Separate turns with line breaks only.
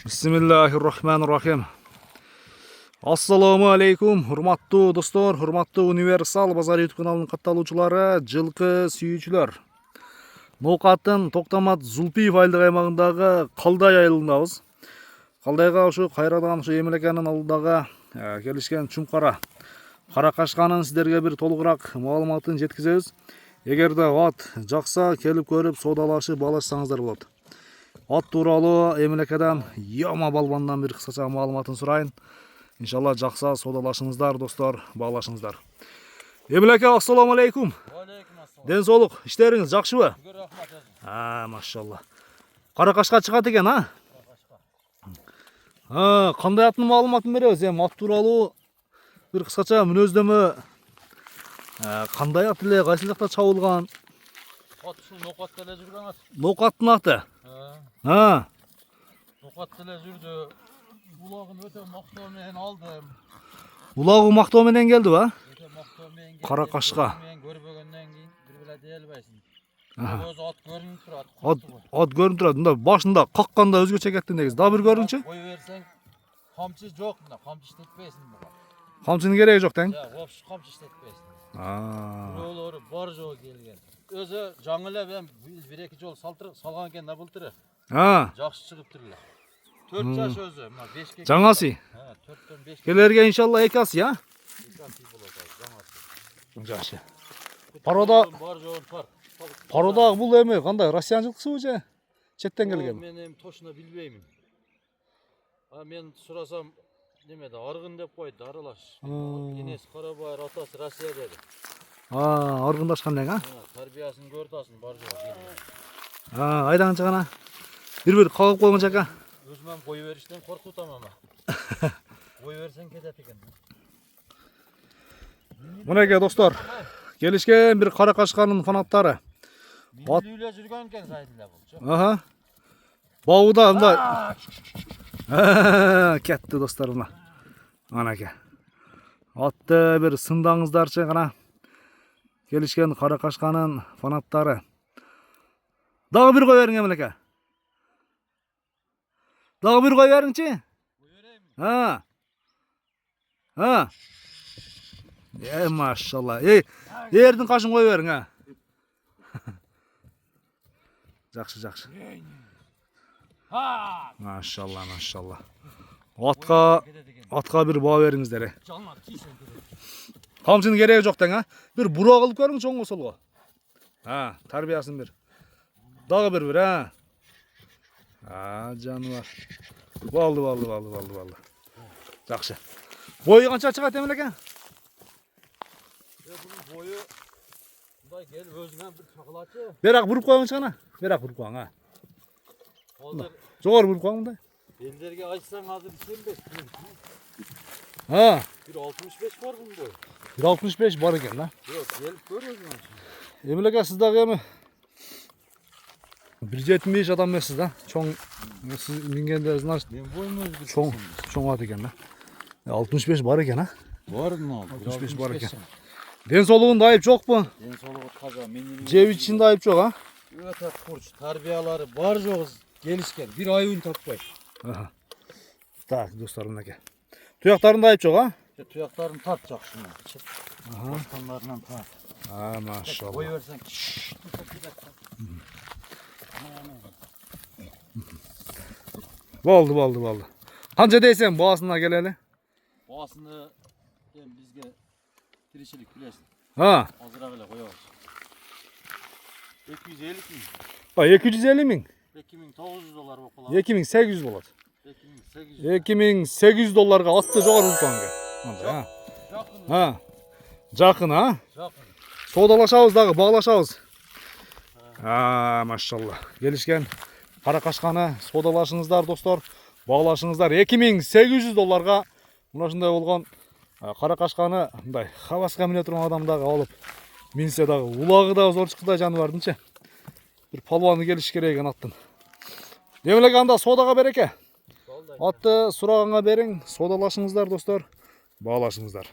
Bismillahirrahmanirrahim. Assalamu alaikum, hurmatlı dostlar, hurmatlı Universal Bazar YouTube kanalının kattalıçıları, жылқы сүйүүчүлөр. Ноокаттын Токтамат Зулпиев айылдык аймагындагы Калдай айылындабыз. Калдайга ушу кайрадан ушу эмелекенин алдыдагы келишкен чумкара Каракашканын сиздерге бир толугураак маалыматын жеткизебиз. Эгерде ат жакса келип көрүп соодалашып алышсаңыздар болот. Ат тууралуу эмелекеден Яма Балбандан бир кыскача маалыматын сурайын. Иншалла жакса соодалашыңыздар, достор, баалашыңыздар. Эмелеке, ассаламу алейкум. Ден соолук, иштериңиз жакшыбы? Машалла. Каракашка чыгат экен, кандай аттын маалыматын беребиз? Ат тууралуу бир кыскача мүнөздөмө кандай ат эле, кайсы жакта чабылган?
Ат ушул Ноокатта эле жүргөн ат.
Ноокаттын аты.
Ноокатта эле жүрдү. Улагын өтө мактоо менен алдым.
Улагы мактоо менен келдиби,
Өтө мактоо менен келди.
Каракашка.
Мен көрбөгөндөн кийин бир беле дей албайсың. Өзү ат көрүнүп турат.
Ат көрүнүп турат. Мында башында какканда өзгөчө кетти негизи. Дагы бир көрүңчү.
Кой берсең, камчы жок, мына камчы иштетпейсиң буга.
Камчынын кереги жок тең.
Вообще камчы иштетпейсиң. Бирөөлөрү бар жол келген. Өзү жаңы эле мен бир эки жол салган экен да былтыры. Жакшы чыгыптыр эле. 4 жаш өзү, мына 5ке.
Жаңасы.
4төн 5ке.
Келерге иншалла эки асы,
Экасы болот, жаңасы.
Жакшы. Парода
бар жол бар.
Парода бул эми кандай Россиян жылкысыбы же четтен келген?
Мен эми точно билбеймин. Мен сурасам немеде аргын деп койду, аралаш. Энеси Карабайыр, атасы Россия деди.
Аргындашкан дең,
Тарбиясын көрдү асын бар жол келген.
Айдаңчы гана. Бир кагып койгончу ака.
Өзүм кой бериштен коркутам ама. Кой берсең кетет экен.
Мынеке достор, келишкен бир Каракашканын фанаттары.
Билүүлө жүргөн экен сайдылда болчу.
Бауда мындай кетти достор мына. Анаке. Атты бир сындаңыздарчы гана. Келишкен Каракашканын фанаттары. Дагы бир кой бериң эмелеке. Дагы бир кой бериңчи. Машалла. Эрдин кашын кой бериң, Жакшы. Машалла, машалла. Атка бир баа бериңиздер. Камчынын кереги жок тең, Бир бурак кылып көрүң чоңго солго. Тарбиясын бир. Дагы бир, жаныбар. Балды. Жакшы. Бою канча чыгат эмелеке?
Bunun boyu bunday gel özünden bir çakılaçı.
Berak vurup koyun gana. Berak vurup koyun,
Hazır.
Zor vurup koyun da.
Ellerge açsan hazır 25. Bir 65 var bunun boyu.
1.65 var eken la.
Yok gelip görüyoruz mu?
Emileke siz dagı emi 1.70 adam mesiz da. Çoğun siz mingende znaş.
Ben boyum özgür.
Çoğun at eken la. 65 var eken
Var mı?
65 var eken. Den soluğunda ayıp çok mu?
Den soluğu kaza.
Cev içinde ayıp çok
Evet kurç. Tarbiyaları var joğuz gelişken. Bir ay ün tapmay.
Tak dostlarım neke. Tuyaklarında ayıp çok
Tuyaklarını tartacak şimdi. Başkanlarından tart.
Maşallah.
Boy versen.
Baldı. Kanca deysen boğasına geleli?
Boğasını bizge tirişilik bilesin. Azırak ile koyarız. 250 min.
250 min.
2900 dolar okular.
2800 болады.
2800.
2800 долларга атты жогору ултанга. Жакын,
Жақын.
Соодалашабыз дагы, баглашабыз. Машалла. Келишкен Каракашканы соодалашыңыздар, достор. Баглашыңыздар. 2800 долларга мына ушундай болгон Каракашканы мындай хабаска мине турган адам дагы алып минсе дагы улагы дагы зор чыкты жаныбардынчы. Бир палваны келиш керек экен аттын. Демелек анда соодага береке. Атты сураганга бериң, соодалашыңыздар, достор. Баглашыңыздар.